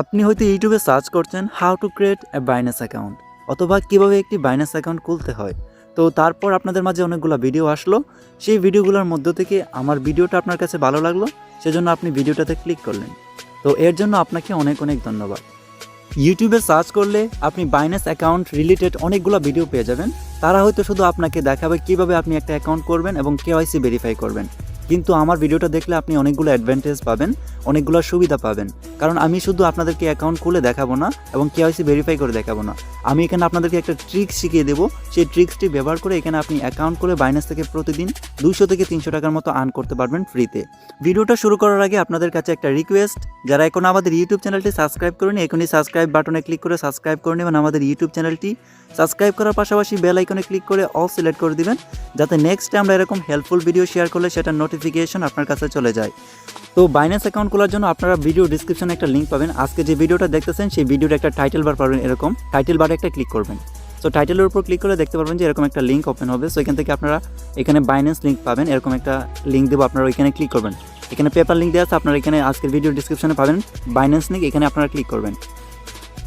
আপনি হয়তো ইউটিউবে সার্চ করছেন how to create a Binance account অথবা কিভাবে একটি বাইন্যান্স অ্যাকাউন্ট খুলতে হয়। তো তারপর আপনাদের মাঝে অনেকগুলো ভিডিও আসলো, সেই ভিডিওগুলোর মধ্য থেকে আমার ভিডিওটা আপনার কাছে ভালো লাগলো, সেজন্য আপনি ভিডিওটাতে ক্লিক করলেন। তো এর জন্য আপনাকে অনেক অনেক ধন্যবাদ। ইউটিউবে সার্চ করলে আপনি বাইন্যান্স অ্যাকাউন্ট রিলেটেড অনেকগুলো ভিডিও পেয়ে যাবেন। তারা হয়তো শুধু আপনাকে দেখাবে কিভাবে আপনি একটা অ্যাকাউন্ট করবেন এবং কেওয়াইসি ভেরিফাই করবেন, কিন্তু আমার ভিডিওটা দেখলে আপনি অনেকগুলো অ্যাডভান্টেজ পাবেন, অনেকগুলো সুবিধা পাবেন। কারণ আমি শুধু আপনাদেরকে অ্যাকাউন্ট খুলে দেখাবো না এবং কেওয়াইসি ভেরিফাই করে দেখাবো না, আমি এখানে আপনাদেরকে একটা ট্রিক্স শিখিয়ে দেবো। সেই ট্রিক্সটি ব্যবহার করে এখানে আপনি অ্যাকাউন্ট করে বাইন্যান্স থেকে প্রতিদিন 200 থেকে 300 টাকার মতো আর্ন করতে পারবেন ফ্রিতে। ভিডিওটা শুরু করার আগে আপনাদের কাছে একটা রিকোয়েস্ট, যারা এখন আমাদের ইউটিউব চ্যানেলটি সাবস্ক্রাইব করেনি এখনই সাবস্ক্রাইব বাটনে ক্লিক করে সাবস্ক্রাইব করে নেবেন আমাদের ইউটিউব চ্যানেলটি। সাবস্ক্রাইব করার পাশাপাশি বেল আইকনে ক্লিক করে অল সিলেক্ট করে দিবেন, যাতে নেক্সট টাইম আমরা এরকম হেল্পফুল ভিডিও শেয়ার করলে সেটার নোটিফিকেশন আপনার কাছে চলে যায়। তো বাইন্যান্স অ্যাকাউন্ট খোলার জন্য আপনারা ভিডিও ডিসক্রিপশনে একটা লিঙ্ক পাবেন। আজকে যে ভিডিওটা দেখতেছেন সেই ভিডিওর একটা টাইটেল বার পাবেন, এরকম টাইটেল বারে একটা ক্লিক করবেন। সো টাইটেলের উপর ক্লিক করে দেখতে পারবেন যে এরকম একটা লিঙ্ক ওপেন হবে। সো এখান থেকে আপনারা এখানে বাইন্যান্স লিঙ্ক পাবেন, এরকম একটা লিঙ্ক দেবো, আপনারা ওইখানে ক্লিক করবেন। এখানে পেপার লিঙ্ক দেওয়া আছে, আপনারা এখানে আজকের ভিডিও ডিসক্রিপশনে পাবেন বাইন্যান্স লিঙ্ক, এখানে আপনারা ক্লিক করবেন।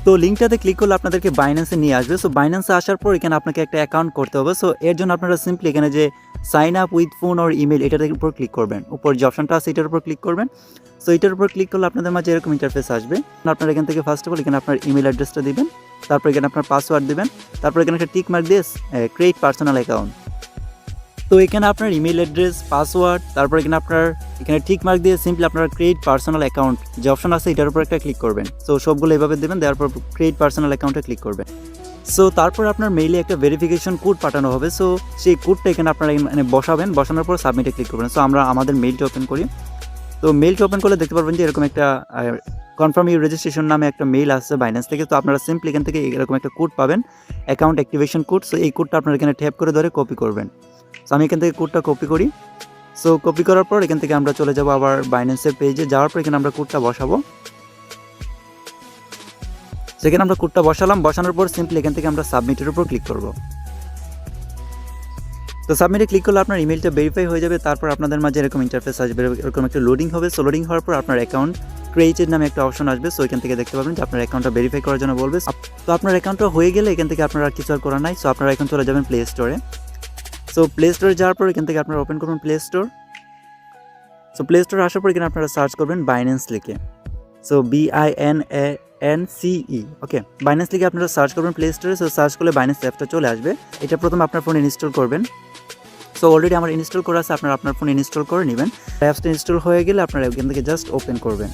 তো লিঙ্কটাতে ক্লিক করলে আপনাদেরকে বাইন্যান্সে নিয়ে আসবে। সো বাইন্যান্সে আসার পর এখানে আপনাকে একটা অ্যাকাউন্ট করতে হবে। সো এর জন্য আপনারা সিম্পলি এখানে যে sign up with phone or email এটার উপর ক্লিক করবেন, উপর যে অপশনটা আছে এটার উপর ক্লিক করবেন। সো এটার উপর ক্লিক করলে আপনাদের মাঝে এরকম ইন্টারফেস আসবে। আপনারা এখান থেকে ফার্স্ট অফ অল এখানে আপনার ইমেল অ্যাড্রেসটা দিবেন, তারপর এখানে আপনার পাসওয়ার্ড দিবেন, তারপর এখানে একটা টিক মার্ক দিয়ে ক্রিয়েট পার্সোনাল অ্যাকাউন্ট। তো এখানে আপনার ইমেল অ্যাড্রেস, পাসওয়ার্ড, তারপর এখানে আপনার এখানে ঠিক মার্ক দিয়ে সিম্পলি আপনারা ক্রিয়েট পার্সোনাল অ্যাকাউন্ট যে অপশন আছে এটার উপর একটা ক্লিক করবেন। সো সবগুলো এভাবে দেবেন, দেওয়ার পর ক্রিয়েট পার্সোনাল অ্যাকাউন্টে ক্লিক করবেন। সো তারপর আপনার মেইলে একটা ভেরিফিকেশন কোড পাঠানো হবে। সো সেই কোডটা এখানে আপনারা মানে বসাবেন, বসানোর পর সাবমিটে ক্লিক করবেন। সো আমরা আমাদের মেইলটা ওপেন করি। তো মেইলটা ওপেন করলে দেখতে পারবেন যে এরকম একটা কনফার্ম ইউর রেজিস্ট্রেশন নামে একটা মেইল আসছে বাইন্যান্স থেকে। তো আপনারা সিম্পলি এখান থেকে এরকম একটা কোড পাবেন, অ্যাকাউন্ট অ্যাক্টিভেশন কোড। সো এই কোডটা আপনারা এখানে ট্যাপ করে ধরে কপি করবেন। সো আমি এখান থেকে কোডটা কপি করি। সো কপি করার পর এখান থেকে আমরা চলে যাব আবার বাইন্যান্সের পেজে, যাওয়ার পর এখানে আমরা কোডটা বসাবো। সেখানে আমরা কোডটা বসালাম, বসানোর পর সিম্পলি এখান থেকে আমরা সাবমিটের উপর ক্লিক করব। তো সাবমিটে ক্লিক করলে আপনার ইমেলটা ভেরিফাই হয়ে যাবে। তারপর আপনাদের মাঝে এরকম ইন্টারফেস আসবে, এরকম একটা লোডিং হবে। সো লোডিং হওয়ার পর আপনার অ্যাকাউন্ট ক্রিয়েটেড নামে একটা অপশন আসবে। সো এখান থেকে দেখতে পাবেন যে আপনার অ্যাকাউন্টটা ভেরিফাই করার জন্য বলবে। তো আপনার অ্যাকাউন্টটা হয়ে গেলে এখান থেকে আপনারা কিছু আর করার নাই। সো আপনারা এখন চলে যাবেন প্লে স্টোরে। সো প্লে স্টোরে যাওয়ার পর এখান থেকে আপনারা ওপেন করবেন প্লে স্টোর। সো প্লে স্টোরে আসার পর এখানে আপনারা সার্চ করবেন বাইন্যান্স লিখে। সো BINANCE, ওকে, বাইন্যান্স লিখে আপনারা সার্চ করবেন প্লে স্টোরে। সো সার্চ করলে বাইন্যান্স অ্যাপটা চলে আসবে। এটা প্রথমে আপনার ফোনে ইনস্টল করবেন। সো অলরেডি আমার ইনস্টল করা আছে, আপনারা আপনার ফোনে ইনস্টল করে নেবেন। অ্যাপসটা ইনস্টল হয়ে গেলে আপনারা এখান থেকে জাস্ট ওপেন করবেন।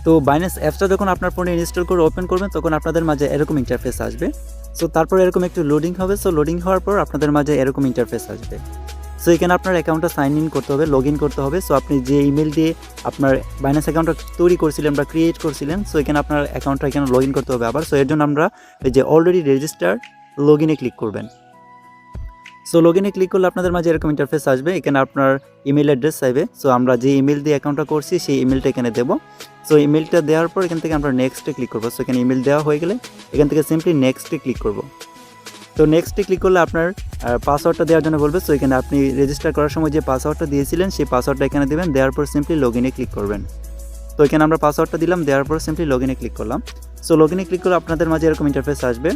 তো বাইন্যান্স অ্যাপসটা যখন আপনার ফোনে ইনস্টল করে ওপেন করবেন তখন আপনাদের মাঝে এরকম ইন্টারফেস আসবে। সো তারপর এরকম একটু লোডিং হবে। সো লোডিং হওয়ার পর আপনাদের মাঝে এরকম ইন্টারফেস আসবে। সো এখানে আপনার অ্যাকাউন্টটা সাইন ইন করতে হবে, লগ ইন করতে হবে। সো আপনি যে ইমেল দিয়ে আপনার বাইন্যান্স অ্যাকাউন্টটা তৈরি করছিলেন বা ক্রিয়েট করছিলেন, সো এখানে আপনার অ্যাকাউন্টটা এখানে লগ ইন করতে হবে আবার। সো এর জন্য আমরা এই যে অলরেডি রেজিস্টার লগ ইনে ক্লিক করবেন। সো লগ ইনে ক্লিক করলে আপনাদের মাঝে এরকম ইন্টারফেস আসবে। এখানে আপনার ইমেল অ্যাড্রেস চাইবে। সো আমরা যে ইমেল দিয়ে অ্যাকাউন্টটা করছি সেই ইমেলটা এখানে দেবো। সো ইমেলটা দেওয়ার পর এখান থেকে আমরা নেক্সটে ক্লিক করবো। সো এখানে ইমেল দেওয়া হয়ে গেলে এখান থেকে সিম্পলি নেক্সটে ক্লিক করবো। তো নেক্সটে ক্লিক করলে আপনার পাসওয়ার্ডটা দেওয়ার জন্য বলবে। সো এখানে আপনি রেজিস্টার করার সময় যে পাসওয়ার্ডটা দিয়েছিলেন সেই পাসওয়ার্ডটা এখানে দেবেন, দেওয়ার পর সিম্পলি লগ ইনে ক্লিক করবেন। তো এখানে আমরা পাসওয়ার্ডটা দিলাম, দেওয়ার পর সিম্পলি লগ ইনে ক্লিক করলাম। সো লগ ইনে ক্লিক করলে আপনাদের মাঝে এরকম ইন্টারফেস আসবে।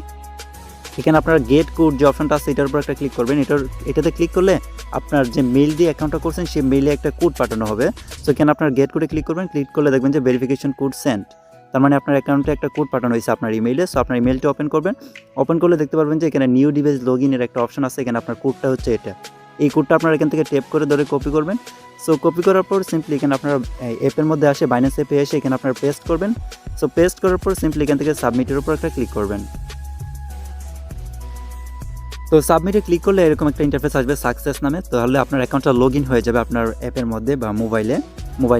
এখানে আপনার গেট কোড যে অপশনটা আছে এটার উপর একটা ক্লিক করবেন। এটাতে ক্লিক করলে আপনার যে মেইল দিয়ে অ্যাকাউন্টটা করছেন সেই মেইলে একটা কোড পাঠানো হবে। সো এখানে আপনার গেট কোডে ক্লিক করবেন, ক্লিক করলে দেখবেন যে ভেরিফিকেশন কোড সেন্ট, তার মানে আপনার অ্যাকাউন্টে একটা কোড পাঠানো হয়েছে আপনার ইমেইলে। সো আপনার ইমেলটা ওপেন করবেন। ওপেন করলে দেখতে পারবেন যে এখানে নিউ ডিভাইস লগ ইনের একটা অপশন আছে। এখানে আপনার কোডটা হচ্ছে এটা। এই কোডটা আপনারা এখান থেকে টেপ করে ধরে কপি করবেন। সো কপি করার পর সিম্পলি এখানে আপনার অ্যাপের মধ্যে আসে, বাইন্যান্স অ্যাপে এসে এখানে আপনার পেস্ট করবেন। সো পেস্ট করার পর সিম্পলি এখান থেকে সাবমিটের উপর একটা ক্লিক করবেন। তো সাবমিটে ক্লিক করলে এরকম একটা ইন্টারফেস আসবে সাকসেস নামে। তাহলে আপনার অ্যাকাউন্টটা লগ ইন হয়ে যাবে আপনার অ্যাপের মধ্যে বা মোবাইল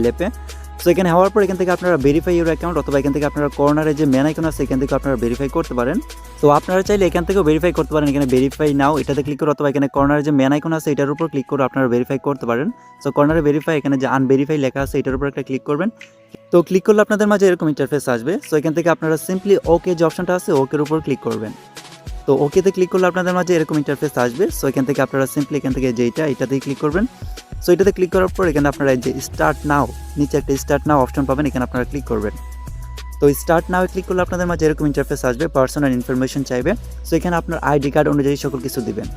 অ্যাপে। সো এখানে হওয়ার পর এখান থেকে আপনারা ভেরিফাই ইউর অ্যাকাউন্ট, অথবা এখান থেকে আপনারা কর্নারে যে মেন আইকন আছে এখান থেকে আপনারা ভেরিফাই করতে পারেন। তো আপনারা চাইলে এখান থেকেও ভেরিফাই করতে পারেন। এখানে ভেরিফাই নাও এটাতে ক্লিক করে, অথবা এখানে কর্নারে যে মেন আইকন আছে এটার উপর ক্লিক করে আপনারা ভেরিফাই করতে পারেন। সো কর্নারে ভেরিফাই, এখানে যে আনভেরিফাই লেখা আছে এটার উপর একটা ক্লিক করবেন। তো ক্লিক করলে আপনাদের মাঝে এরকম ইন্টারফেস আসবে। সো এখান থেকে আপনারা সিম্পলি ওকে যে অপশনটা আছে ওকের উপর ক্লিক করবেন। তো ওকেতে ক্লিক করলে আপনাদের মাঝে এরকম ইন্টারফেস আসবে। সো এখান থেকে আপনারা সিম্পলি এখান থেকে এটাতেই ক্লিক করবেন। সো এটাতে ক্লিক করার পর এখানে আপনারা যে স্টার্ট নাও, নিচে একটা স্টার্ট নাও অপশন পাবেন, এখানে আপনারা ক্লিক করবেন। তো স্টার্ট নাও ক্লিক করলে আপনাদের মাঝে এরকম ইন্টারফেস আসবে, পার্সোনাল ইনফরমেশন চাইবে। সো এখানে আপনার আইডি কার্ড অনুযায়ী সকল কিছু দিবেন।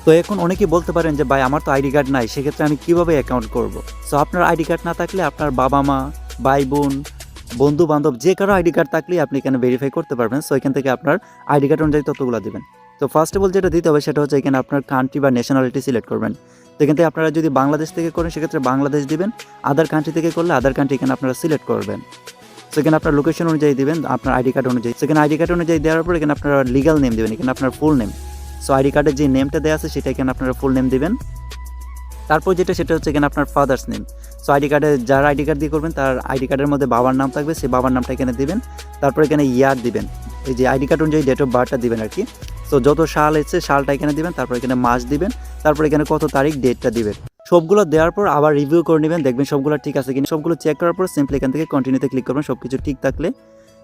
তো এখন অনেকেই বলতে পারেন যে ভাই আমার তো আইডি কার্ড নাই, সেক্ষেত্রে আমি কীভাবে অ্যাকাউন্ট করব। সো আপনার আইডি কার্ড না থাকলে আপনার বাবা মা, ভাই বোন, বন্ধু বান্ধব যে কারো আইডি কার্ড থাকলেই আপনি এখানে ভেরিফাই করতে পারবেন। সো এখান থেকে আপনার আইডি কার্ড অনুযায়ী তথ্যগুলো দেবেন। তো ফার্স্ট অফ অল যেটা দিতে হবে সেটা হচ্ছে এখানে আপনার কান্ট্রি বা ন্যাশনালিটি সিলেক্ট করবেন। তো এখান থেকে আপনারা যদি বাংলাদেশ থেকে করেন সেক্ষেত্রে বাংলাদেশ দিবেন, আদার কান্ট্রি থেকে করলে আদার কান্ট্রি এখানে আপনারা সিলেক্ট করবেন। সেখানে আপনার লোকেশন অনুযায়ী দিবেন, আপনার আইডি কার্ড অনুযায়ী। সেখানে আইডি কার্ড অনুযায়ী দেওয়ার পর এখানে আপনারা লিগাল নেম দেবেন, এখানে আপনার ফুল নেম। সো আইডি কার্ডের যে নেমটা দেওয়া আছে সেটা এখানে আপনারা ফুল নেম দিবেন। তারপর সেটা হচ্ছে এখানে আপনার ফাদার্স নেম। সো আইডি কার্ডে যার আইডি কার্ড দিয়ে করবেন তার আইডি কার্ডের মধ্যে বাবার নাম থাকবে, সেই বাবার নামটা এখানে দিবেন। তারপর এখানে ইয়ার দিবেন, এই যে আইডি কার্ড অনুযায়ী ডেট অফ বার্থটা দিবেন আর কি। সো যত সাল এসেছে সালটা এখানে দিবেন, তারপর এখানে মাস দিবেন, তারপর এখানে কত তারিখ ডেটটা দিবেন। সবগুলো দেওয়ার পর আবার রিভিউ করে নেবেন, দেখবেন সবগুলো ঠিক আছে কিনা। সবগুলো চেক করার পর সিম্পলি এখান থেকে কন্টিনিউতে ক্লিক করবেন সব কিছু ঠিক থাকলে।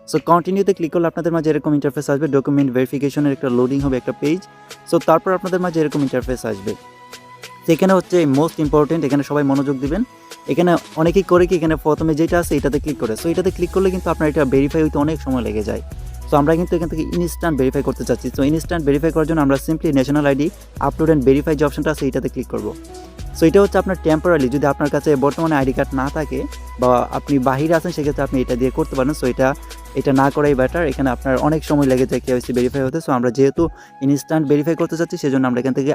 সো কন্টিনিউতে ক্লিক করলে আপনাদের মাঝে এরকম ইন্টারফেস আসবে, ডকুমেন্ট ভেরিফিকেশনের একটা লোডিং হবে একটা পেজ। সো তারপর আপনাদের মাঝে এরকম ইন্টারফেস আসবে। সেখানে হচ্ছে মোস্ট ইম্পর্টেন্ট, এখানে সবাই মনোযোগ দিবেন। এখানে অনেকেই করে কি এখানে প্রথমে যেটা আছে এটাতে ক্লিক করে। সো এটাতে ক্লিক করলে কিন্তু আপনার এটা ভেরিফাই হইতে অনেক সময় লেগে যায়। সো আমরা কিন্তু এখান থেকে ইনস্ট্যান্ট ভেরিফাই করতে চাচ্ছি। সো ইনস্ট্যান্ট ভেরিফাই করার জন্য আমরা simply national ID upload and verify যে অপশনটা আছে এটাতে ক্লিক করব। সো এটা হচ্ছে আপনার টেম্পোরারি, যদি আপনার কাছে বর্তমানে আইডি কার্ড না থাকে বা আপনি বাহিরে আছেন সেক্ষেত্রে আপনি এটা দিয়ে করতে পারেন। সো এটা না করাই বেটার, এখানে আপনার অনেক সময় লেগে যায় কেওয়াইসি ভেরিফাই হতে। সো আমরা যেহেতু ইনস্ট্যান্ট ভেরিফাই করতে চাচ্ছি সেজন্য আমরা এখান থেকে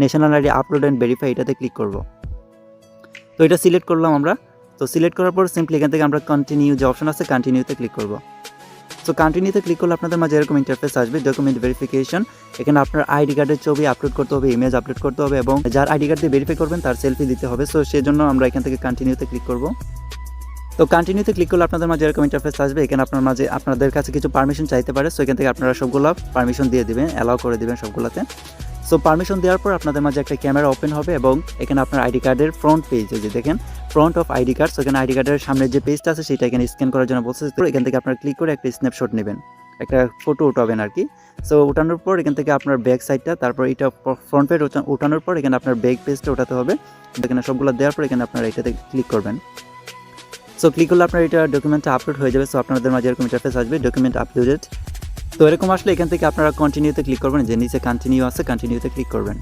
national ID upload and verify এটাতে ক্লিক করব। তো এটা সিলেক্ট করলাম আমরা। তো সিলেক্ট করার পর সিম্পলি এখান থেকে আমরা কন্টিনিউ যে অপশন আছে কন্টিনিউতে ক্লিক করব। সো কন্টিনিউতে ক্লিক করলে আপনাদের মাঝে এরকম ইন্টারফেস আসবে, ডকুমেন্ট ভেরিফিকেশন। এখানে আপনার আইডি কার্ডের ছবি আপলোড করতে হবে, ইমেজ আপলোড করতে হবে এবং যার আইডি কার্ড দিয়ে ভেরিফাই করবেন তার সেলফি দিতে হবে। সো সেজন্য আমরা এখান থেকে কন্টিনিউতে ক্লিক করব। তো কন্টিনিউতে ক্লিক করলে আপনাদের মাঝে এরকম ইন্টারফেস আসবে। এখানে আপনাদের কাছে কিছু পারমিশন চাইতে পারে। সো এখান থেকে আপনারা সবগুলো পারমিশন দিয়ে দিবেন, অ্যালাউ করে দিবেন সবগুলোতে। সো পারমিশন দেওয়ার পর আপনাদের মাঝে একটা ক্যামেরা ওপেন হবে এবং এখানে আপনার আইডি কার্ডের ফ্রন্ট পেজ, যে দেখেন front of ID card. So এখানে আইডি কার্ডের সামনে যে পেজটা আছে সেটা এখানে স্ক্যান করার জন্য বলছে। তো এখান থেকে আপনারা ক্লিক করে একটা স্ন্যাপশট নেবেন, একটা ফটো উঠাবেন আর কি। সো উঠানোর পর এখান থেকে আপনার ব্যাক সাইডটা, তারপর এটা ফ্রন্ট পেজ উঠানোর পর এখানে আপনার ব্যাক পেজটা উঠাতে হবে। এখানে সবগুলো দেওয়ার পর এখানে আপনারা এটাতে ক্লিক করবেন। সো ক্লিক করলে আপনার এটা ডকুমেন্টটা আপলোড হয়ে যাবে। সো আপনাদের মাঝে এরকম ইন্টারফেস আসবে, ডকুমেন্ট আপলোডেড। তো এরকম আসলে এখান থেকে আপনারা কন্টিনিউতে ক্লিক করবেন, যে নিচে কন্টিনিউ আছে কন্টিনিউতে ক্লিক করবেন।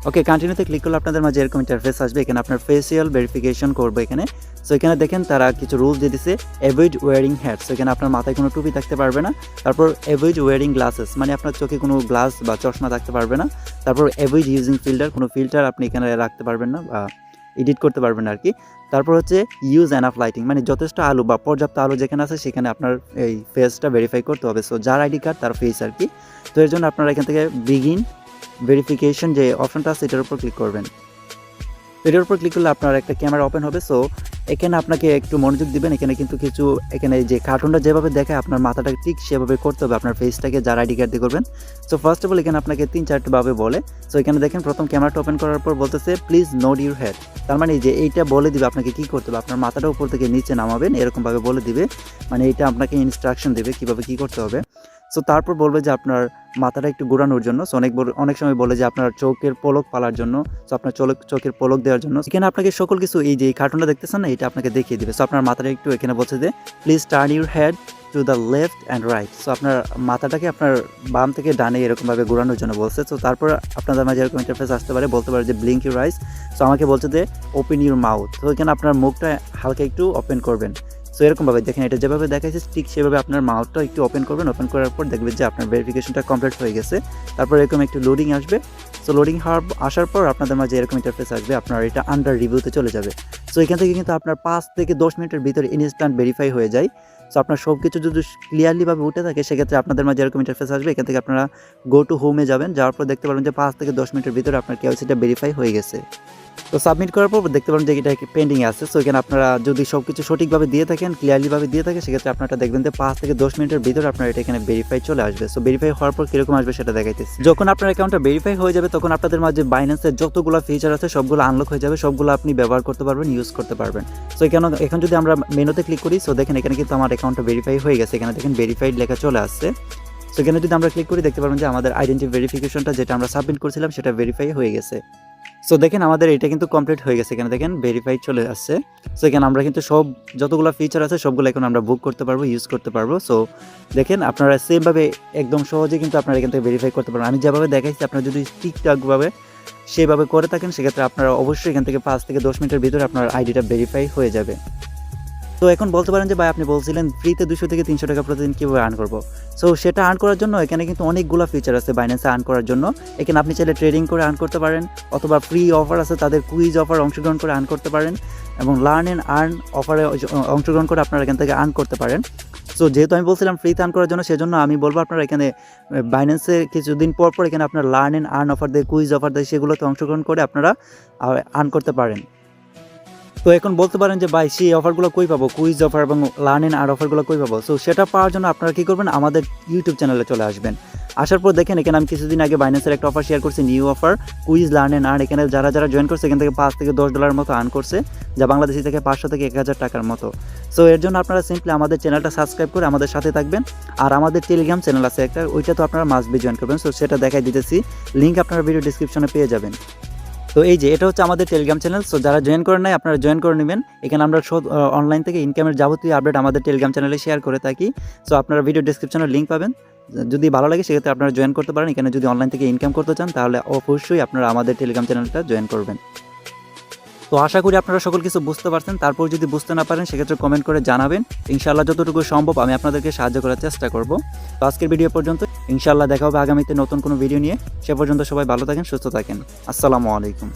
ওকে, কন্টিনিউতে ক্লিক করলে আপনাদের মাঝে এরকম ইন্টারফেস আসবে। এখানে আপনার ফেসিয়াল ভেরিফিকেশন করবে এখানে। সো এখানে দেখেন তারা কিছু রুলস দিয়ে দিচ্ছে, অ্যাভয়েড ওয়ারিং হ্যাট। সো এখানে আপনার মাথায় কোনো টুপি থাকতে পারবে না। তারপর অ্যাভয়েড ওয়ারিং গ্লাসেস, মানে আপনার চোখে কোনো গ্লাস বা চশমা থাকতে পারবে না। তারপর অ্যাভয়েড ইউজিং ফিল্টার, কোনো ফিল্টার আপনি এখানে রাখতে পারবেন না বা এডিট করতে পারবেন আর কি। তারপর হচ্ছে ইউজ এনাফ লাইটিং, মানে যথেষ্ট আলো বা পর্যাপ্ত আলো যেখানে আছে সেখানে আপনার এই ফেসটা ভেরিফাই করতে হবে। সো যার আইডি কার্ড তার ফেস আর কি। তো এর জন্য আপনারা এখান থেকে বিগিন ভেরিফিকেশন যে অপশনটা আছে এটার উপর ক্লিক করবেন। এটার উপর ক্লিক করলে আপনার একটা ক্যামেরা ওপেন হবে। সো এখানে আপনাকে একটু মনোযোগ দিবেন। এখানে কিন্তু কিছু এখানে যে কার্টুনটা যেভাবে দেখায় আপনার মাথাটা ঠিক সেভাবে করতে হবে, আপনার ফেসটাকে যার আইডি কার্ড দিয়ে করবেন। সো ফার্স্ট অফ অল এখানে আপনাকে 3-4টি ভাবে বলে। সো এখানে দেখেন প্রথম ক্যামেরাটা ওপেন করার পর বলতেছে প্লিজ নোড ইউর হেড। তার মানে যে এইটা বলে দিবে আপনাকে কী করতে হবে, আপনার মাথাটা উপর থেকে নিচে নামাবেন এরকমভাবে বলে দিবে, মানে এটা আপনাকে ইনস্ট্রাকশন দেবে কীভাবে কী করতে হবে। সো তারপর বলবে যে আপনার মাথাটা একটু ঘোরানোর জন্য। সো অনেক সময় বলে যে আপনার চোখের পলক পালার জন্য, সো আপনার চোখের পলক দেওয়ার জন্য। এখানে আপনাকে সকল কিছু এই যে কার্টুনটা দেখতেছেন না, এটা আপনাকে দেখিয়ে দিবে। সো আপনার মাথাটা একটু এখানে বলছে যে please turn your head to the left and right. So আপনার মাথাটাকে আপনার বাম থেকে ডানে এরকমভাবে ঘোরানোর জন্য বলছে। সো তারপর আপনাদের মাঝে এরকম ইন্টারফেস আসতে পারে, বলতে পারে যে ব্লিঙ্ক ইউর আইস। সো আমাকে বলছে যে ওপেন ইউর মাউথ। তো এখানে আপনার মুখটা হালকা একটু ওপেন করবেন। সো এরকমভাবে দেখেন এটা যেভাবে দেখাইছে ঠিক সেভাবে আপনার মাউথটা একটু ওপেন করবেন। ওপেন করার পর দেখবেন যে আপনার ভেরিফিকেশনটা কমপ্লিট হয়ে গেছে। তারপর এরকম একটু লোডিং আসবে। সো লোডিং আসার পর আপনাদের মাঝে এরকম ইন্টারফেস আসবে, আপনার এটা আন্ডার রিভিউতে চলে যাবে। সো এখান থেকে কিন্তু আপনার 5 থেকে 10 মিনিটের ভিতরে ইনস্ট্যান্ট ভেরিফাই হয়ে যায়। সো আপনার সব কিছু যদি ক্লিয়ারলিভাবে উঠে থাকে সেক্ষেত্রে আপনাদের মাঝে এরকম ইন্টারফেস আসবে। এখান থেকে আপনারা গো টু হোমে যাবেন, যাওয়ার পর দেখতে পারবেন যে 5 থেকে 10 মিনিটের ভিতরে আপনার কেওয়াইসিটা ভেরিফাই হয়ে গেছে। তো সাবমিট করার পর দেখতে পাবেন যে এটা পেন্ডিং আছে। সো এখানে আপনারা যদি সব কিছু সঠিকভাবে দিয়ে থাকেন, ক্লিয়ারলিভাবে দিয়ে থাকে, সেক্ষেত্রে আপনারা দেখবেন যে 5 থেকে 10 মিনিটের ভিতরে আপনার এটা এখানে ভেরিফাই চলে আসবে। সো ভেরিফাই হওয়ার পর কীরকম আসবে সেটা দেখাইতেছি। যখন আপনার অ্যাকাউন্টটা ভেরিফাই হয়ে যাবে তখন আপনাদের মাঝে বাইন্যান্সের যতগুলো ফিচার আছে সবগুলো আনলক হয়ে যাবে, সবগুলো আপনি ব্যবহার করতে পারবেন, ইউজ করতে পারবেন। সো এখন যদি আমরা মেনুতে ক্লিক করি, সো দেখেন এখানে কিন্তু আমার অ্যাকাউন্টটা ভেরিফাই হয়ে গেছে। এখানে দেখেন ভেরিফাইড লেখা চলে আসছে। সো এখানে যদি আমরা ক্লিক করি দেখতে পারবেন যে আমাদের আইডেন্টি ভেরিফিকেশনটা যেটা আমরা সাবমিট করছিলাম সেটা ভেরিফাই হয়ে গেছে। সো দেখেন আমাদের এটা কিন্তু কমপ্লিট হয়ে গেছে, এখানে দেখেন ভেরিফাইড চলে আসছে। সো এখানে আমরা কিন্তু সব যতগুলো ফিচার আছে সবগুলো এখন আমরা বুক করতে পারবো, ইউজ করতে পারবো। সো দেখেন আপনারা সেমভাবে একদম সহজে কিন্তু আপনারা এখান থেকে ভেরিফাই করতে পারবেন। আমি যেভাবে দেখাইছি আপনারা যদি ঠিকঠাকভাবে সেভাবে করে থাকেন সেক্ষেত্রে আপনারা অবশ্যই এখান থেকে 5 থেকে 10 মিনিটের ভিতরে আপনার আইডিটা ভেরিফাই হয়ে যাবে। তো এখন বলতে পারেন যে ভাই আপনি বলছিলেন ফ্রিতে 200 থেকে 300 টাকা প্রতিদিন কীভাবে আর্ন করবো। সো সেটা আর্ন করার জন্য এখানে কিন্তু অনেকগুলো ফিচার আছে বাইন্যান্সে আর্ন করার জন্য। এখানে আপনি চাইলে ট্রেডিং করে আর্ন করতে পারেন, অথবা ফ্রি অফার আছে তাদের কুইজ অফার অংশগ্রহণ করে আর্ন করতে পারেন, এবং লার্ন অ্যান্ড আর্ন অফারে অংশগ্রহণ করে আপনারা এখান থেকে আর্ন করতে পারেন। সো যেহেতু আমি বলছিলাম ফ্রিতে আর্ন করার জন্য, সেজন্য আমি বলবো আপনারা এখানে বাইন্যান্সে কিছুদিন পর পর এখানে আপনার লার্ন অ্যান্ড আর্ন অফার দেয়, কুইজ অফার দেয়, সেগুলোতে অংশগ্রহণ করে আপনারা আর্ন করতে পারেন। তো এখন বলতে পারেন যে ভাই সেই অফারগুলো কই পাবো, কুইজ অফার এবং লার্ন অ্যান্ড আর্ন অফারগুলো কই পাবো। সো সেটা পাওয়ার জন্য আপনারা কী করবেন, আমাদের ইউটিউব চ্যানেলে চলে আসবেন। আসার পর দেখেন এখানে আমি কিছুদিন আগে বাইন্যান্সের একটা অফার শেয়ার করছি, new offer quiz learn and earn. এখানে যারা যারা জয়েন করছে এখান থেকে $5 থেকে $10 মতো আর্ন করছে, যা বাংলাদেশি থেকে 500 থেকে 1000 টাকার মতো। সো এর জন্য আপনারা সিম্পলি আমাদের চ্যানেলটা সাবস্ক্রাইব করে আমাদের সাথে থাকবেন। আর আমাদের টেলিগ্রাম চ্যানেল আছে একটা, ওইটা তো আপনারা মাস্ট বি জয়েন করবেন। সো সেটা দেখাই দিতেছি, লিঙ্ক আপনারা ভিডিও ডিসক্রিপশনে পেয়ে যাবেন। তো এই যে এটা হচ্ছে আমাদের টেলিগ্রাম চ্যানেল। সো যারা জয়েন করেন নাই আপনারা জয়েন করে নেবেন। এখানে আমরা অনলাইন থেকে ইনকামের যাবতীয় আপডেট আমাদের টেলিগ্রাম চ্যানেলে শেয়ার করে থাকি। সো আপনারা ভিডিও ডিসক্রিপশনে লিঙ্ক পাবেন, যদি ভালো লাগে সেক্ষেত্রে আপনারা জয়েন করতে পারেন। এখানে যদি অনলাইন থেকে ইনকাম করতে চান তাহলে অবশ্যই আপনারা আমাদের টেলিগ্রাম চ্যানেলটা জয়েন করবেন। তো আশা করি আপনারা সকল কিছু বুঝতে পারছেন। তারপর যদি বুঝতে না পারেন সেক্ষেত্রে কমেন্ট করে জানাবেন, ইনশাআল্লাহ যতটুকু সম্ভব আমি আপনাদেরকে সাহায্য করার চেষ্টা করব। তো আজকের ভিডিও পর্যন্ত, ইনশাআল্লাহ দেখা হবে আগামীতে নতুন কোনো ভিডিও নিয়ে। সে পর্যন্ত সবাই ভালো থাকেন, সুস্থ থাকেন। আসসালামু আলাইকুম।